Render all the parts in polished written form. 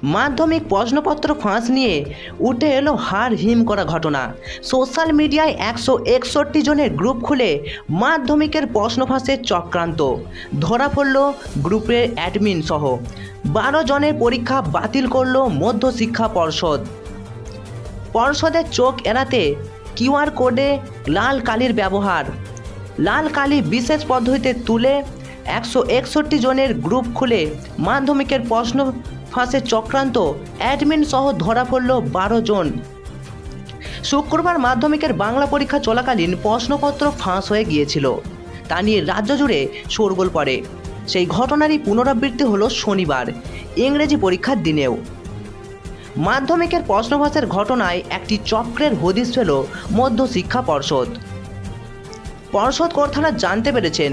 মাধ্যমিক প্রশ্নপত্র ফাঁস নিয়ে উঠে এলো হাড় হিম করা ঘটনা। সোশ্যাল মিডিয়ায় 161 জনের গ্রুপ খুলে মাধ্যমিকের প্রশ্ন ফাঁসের চক্রান্ত। ধরা পড়ল গ্রুপের অ্যাডমিন সহ 12 জনের পরীক্ষা বাতিল করল মধ্যশিক্ষা পর্ষদ। পর্ষদের চোখ এড়াতে কিউআর কোডে লাল কালির ব্যবহার। লাল কালি বিশেষ পদ্ধতিতে তুলে 161 জনের গ্রুপ খুলে মাধ্যমিকের প্রশ্ন ফাঁসের চক্রান্ত। অ্যাডমিন সহ ধরা পড়ল 12 জন। শুক্রবার মাধ্যমিকের বাংলা পরীক্ষা চলাকালীন প্রশ্নপত্র ফাঁস হয়ে গিয়েছিল। তা নিয়ে রাজ্য জুড়ে শোরগোল পড়ে। সেই ঘটনারই পুনরাবৃত্তি হলো শনিবার ইংরেজি পরীক্ষার দিনেও। মাধ্যমিকের প্রশ্ন ফাঁসের ঘটনায় একটি চক্রের হদিশ পেল মধ্যশিক্ষা পর্ষদ। পর্ষদ কর্তারা জানতে পেরেছেন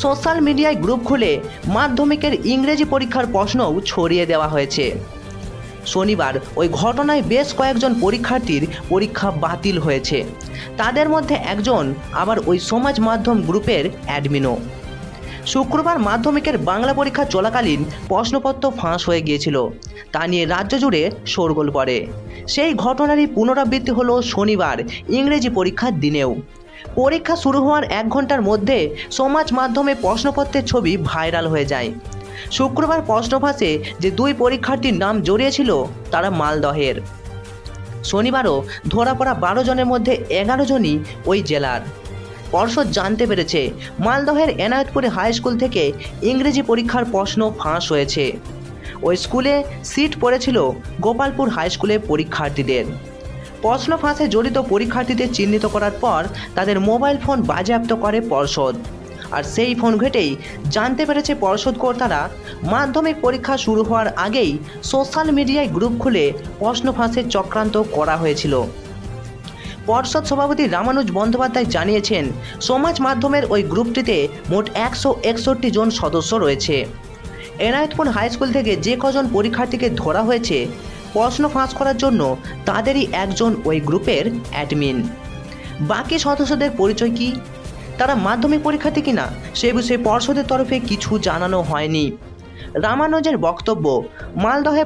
সোশ্যাল মিডিয়ায় গ্রুপ খুলে মাধ্যমিকের ইংরেজি পরীক্ষার প্রশ্নও ছড়িয়ে দেওয়া হয়েছে। শনিবার ওই ঘটনায় বেশ কয়েকজন পরীক্ষার্থীর পরীক্ষা বাতিল হয়েছে। তাদের মধ্যে একজন আবার ওই সমাজ মাধ্যম গ্রুপের অ্যাডমিনও। শুক্রবার মাধ্যমিকের বাংলা পরীক্ষা চলাকালীন প্রশ্নপত্র ফাঁস হয়ে গিয়েছিল। তা নিয়ে রাজ্য জুড়ে শোরগোল পড়ে। সেই ঘটনারই পুনরাবৃত্তি হলো শনিবার ইংরেজি পরীক্ষার দিনেও। পরীক্ষা শুরু হওয়ার 1 ঘন্টার মধ্যে সমাজ মাধ্যমে প্রশ্নপত্রের ছবি ভাইরাল হয়ে যায়। শুক্রবার প্রশ্ন ফাঁসে যে 2 পরীক্ষার্থীর নাম জড়িয়েছিল তারা মালদহের। শনিবারও ধরা পড়া 12 জনের মধ্যে 11 জনই ওই জেলার। পর্ষদ জানতে পেরেছে মালদহের এনায়েতপুরে হাই স্কুল থেকে ইংরেজি পরীক্ষার প্রশ্ন ফাঁস হয়েছে। ওই স্কুলে সিট পড়েছিল গোপালপুর হাই স্কুলের পরীক্ষার্থীদের। প্রশ্ন ফাঁসে জড়িত পরীক্ষার্থীদের চিহ্নিত করার পর তাদের মোবাইল ফোন বাজেয়াপ্ত করে পর্ষদ। আর সেই ফোন ঘেটেই জানতে পেরেছে পর্ষদ কর্তারা মাধ্যমিক পরীক্ষা শুরু হওয়ার আগেই সোশ্যাল মিডিয়ায় গ্রুপ খুলে প্রশ্ন ফাঁসের চক্রান্ত করা হয়েছিল। পর্ষদ সভাপতি রামানুজ বন্দ্যোপাধ্যায় জানিয়েছেন সমাজ মাধ্যমের ওই গ্রুপটিতে মোট 161 জন সদস্য রয়েছে। এনায়েতপুর হাই স্কুল থেকে যে কজন পরীক্ষার্থীকে ধরা হয়েছে প্রশ্ন ফাঁস করার জন্য তাদেরই একজন ওই গ্রুপের অ্যাডমিন। বাকি সদস্যদের পরিচয় কি, তারা মাধ্যমিক পরীক্ষার্থী কিনা সে বিষয়ে পর্ষদের তরফে কিছু জানানো হয়নি। রামানুজের বক্তব্য, মালদহে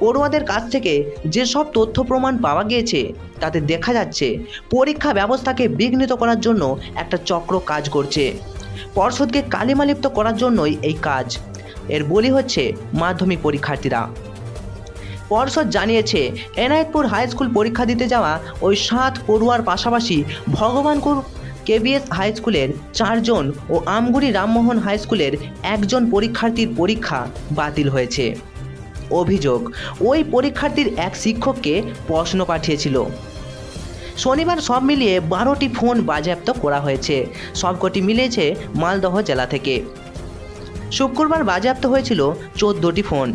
পড়ুয়াদের কাছ থেকে যেসব তথ্য প্রমাণ পাওয়া গিয়েছে তাতে দেখা যাচ্ছে পরীক্ষা ব্যবস্থাকে বিঘ্নিত করার জন্য একটা চক্র কাজ করছে। পর্ষদকে কালিমালিপ্ত করার জন্যই এই কাজ। এর বলি হচ্ছে মাধ্যমিক পরীক্ষার্থীরা। পর্ষদ জানিয়েছে এনায়েতপুর হাই স্কুল পরীক্ষা দিতে যাওয়া ওই 7 পড়ুয়ার পাশাপাশি ভগবানপুর কেবিএস হাই স্কুলের 4 জন ও আমগুড়ি রামমোহন হাই স্কুলের 1 জন পরীক্ষার্থীর পরীক্ষা বাতিল হয়েছে। অভিযোগ, ওই পরীক্ষার্থীর এক শিক্ষককে প্রশ্ন পাঠিয়েছিল। শনিবার সব মিলিয়ে 12টি ফোন বাজেয়াপ্ত করা হয়েছে। সবকটি মিলেছে মালদহ জেলা থেকে। শুক্রবার বাজেয়াপ্ত হয়েছিল 14টি ফোন।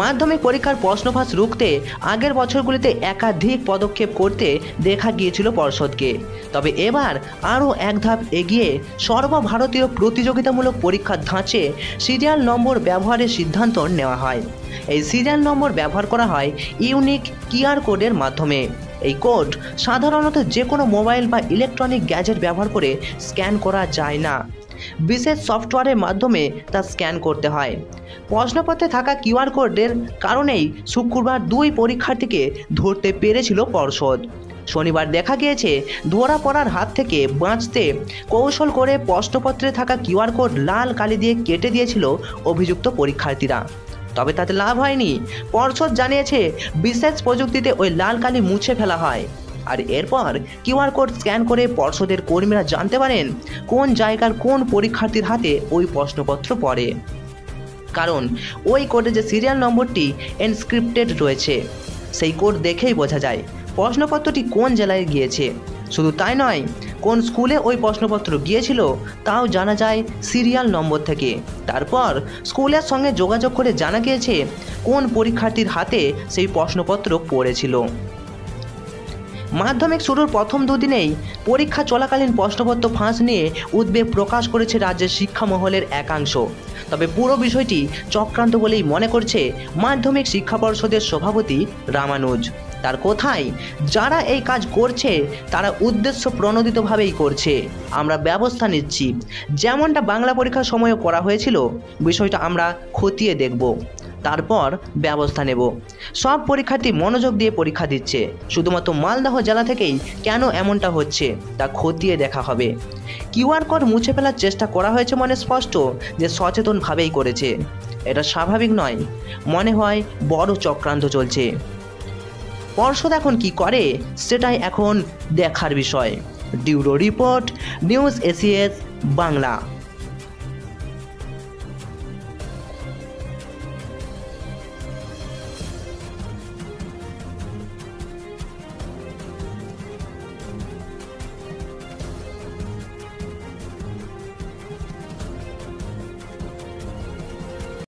মাধ্যমিক পরীক্ষার প্রশ্ন ফাঁস রুখতে আগের বছরগুলিতে একাধিক পদক্ষেপ করতে দেখা গিয়েছিল পর্ষদকে। তবে এবার আরও এক ধাপ এগিয়ে সর্বভারতীয় প্রতিযোগিতামূলক পরীক্ষার ধাঁচে সিরিয়াল নম্বর ব্যবহারের সিদ্ধান্ত নেওয়া হয়। এই সিরিয়াল নম্বর ব্যবহার করা হয় ইউনিক কিউআর কোডের মাধ্যমে। এই কোড সাধারণত যে কোনো মোবাইল বা ইলেকট্রনিক গ্যাজেট ব্যবহার করে স্ক্যান করা যায় না। বিশেষ সফটওয়্যারের মাধ্যমে তা স্ক্যান করতে হয়। প্রশ্নপত্রে থাকা কিউআর কোডের কারণেই শুক্রবার 2 পরীক্ষার্থীকে ধরতে পেরেছিল পর্ষদ। শনিবার দেখা গিয়েছে ধরা পড়ার হাত থেকে বাঁচতে কৌশল করে প্রশ্নপত্রে থাকা কিউআর কোড লাল কালি দিয়ে কেটে দিয়েছিল অভিযুক্ত পরীক্ষার্থীরা। তবে তাতে লাভ হয়নি। পর্ষদ জানিয়েছে বিশেষ প্রযুক্তিতে ওই লাল কালি মুছে ফেলা হয়। আর এরপর কিউআর কোড স্ক্যান করে পর্ষদের কর্মীরা জানতে পারেন কোন জায়গার কোন পরীক্ষার্থীর হাতে ওই প্রশ্নপত্র পড়ে। কারণ ওই কোডে যে সিরিয়াল নম্বরটি এনস্ক্রিপ্টেড রয়েছে সেই কোড দেখেই বোঝা যায় প্রশ্নপত্রটি কোন জেলায় গিয়েছে। শুধু তাই নয়, কোন স্কুলে ওই প্রশ্নপত্র গিয়েছিল তাও জানা যায় সিরিয়াল নম্বর থেকে। তারপর স্কুলের সঙ্গে যোগাযোগ করে জানা গিয়েছে কোন পরীক্ষার্থীর হাতে সেই প্রশ্নপত্র পড়েছিল। মাধ্যমিক শুরুর প্রথম 2 দিনেই পরীক্ষা চলাকালীন প্রশ্নপত্র ফাঁস নিয়ে উদ্বেগ প্রকাশ করেছে রাজ্যের শিক্ষা মহলের একাংশ। তবে পুরো বিষয়টি চক্রান্ত বলেই মনে করছে মাধ্যমিক শিক্ষা পর্ষদের সভাপতি রামানুজ। তার কথায়, যারা এই কাজ করছে তারা উদ্দেশ্য প্রণোদিতভাবেই করছে। আমরা ব্যবস্থা নিচ্ছি, যেমনটা বাংলা পরীক্ষার সময়ও করা হয়েছিল। বিষয়টা আমরা খতিয়ে দেখব। তারপর ব্যবস্থা নেব। সব পরীক্ষার্থী মনোযোগ দিয়ে পরীক্ষা দিচ্ছে, শুধুমাত্র মালদহ জেলা থেকেই কেন এমনটা হচ্ছে তা খতিয়ে দেখা হবে। কিউআর কোড মুছে ফেলার চেষ্টা করা হয়েছে মানে স্পষ্ট যে সচেতনভাবেই করেছে। এটা স্বাভাবিক নয়, মনে হয় বড় চক্রান্ত চলছে। পর্ষদ এখন কি করে সেটাই এখন দেখার বিষয়। Bureau report, news ACS Bangla.